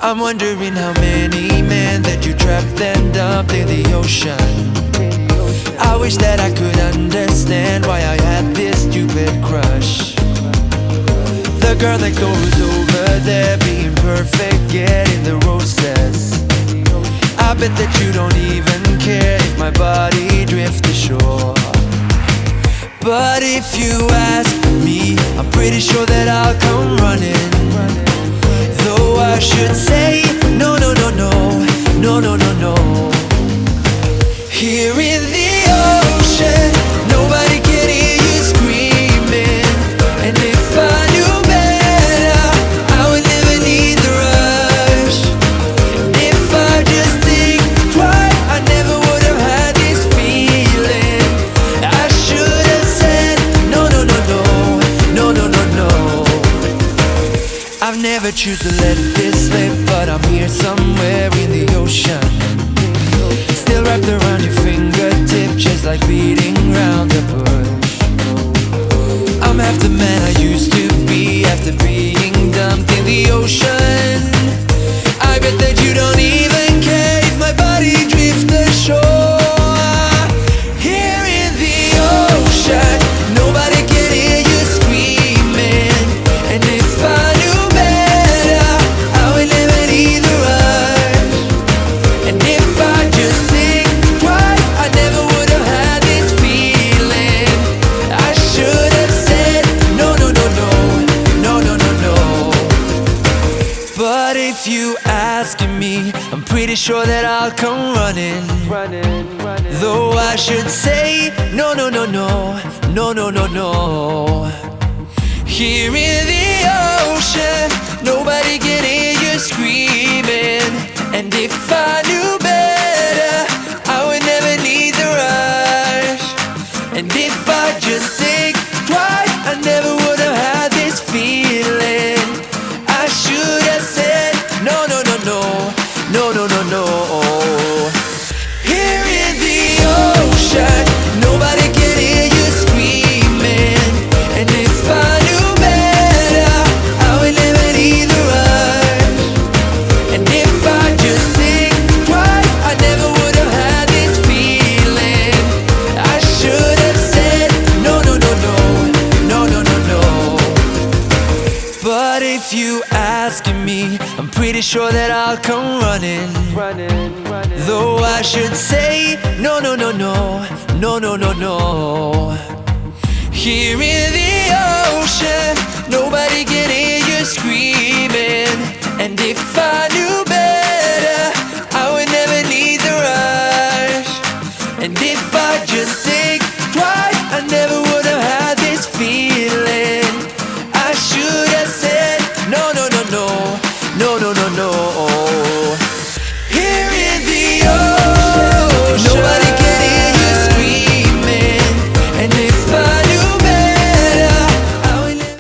I'm wondering how many men that you trapped and dumped in the ocean. I wish that I could understand why I had this stupid crush. The girl next door is over there being perfect, getting the roses. I bet that you don't even care if my body drifts ashore. But if you ask me, I'm pretty sure that I'll come running. Though I should say, no, no, no, no, no, no, no, no. Here in the ocean, nobody can hear you screaming. And if I knew better, I would never need the rush. And if I just think twice, I never would have had this feeling. I should have said, no, no, no, no, no, no, no, no. I've never choose to let this slip, but I'm here somewhere in the ocean, still wrapped around your fingertip, just like beating round the bush. I'm half the man I used to be after being dumped in the ocean. I bet that you don't even care if my body drifts ashore. Here in the ocean, nobody can hear you screaming. And if I knew better, I would never need the rush. And if I just think twice, I never would have had this feeling. I should have said, no, no, no, no, no, no, no, no. But if you asking me, I'm pretty sure that I'll come running. Though I should say, no, no, no, no, no, no, no, no. Here in the ocean, nobody can hear you screaming. And if I knew better, I would never need the rush. And if I just think twice, I never would have had this feeling. I should have said, no, no, no, no, no, no, no, no. Here in the ocean, nobody can hear you screaming. And if I knew better, I would never need the rush. And if I just think twice, I never would have had this feeling. I should have said, no, no, no, no, no, no, no, no. But if you asking me, I'm pretty sure that I'll come running. Though I should say, no, no, no, no, no, no, no, no. Here in the ocean, nobody can hear you scream.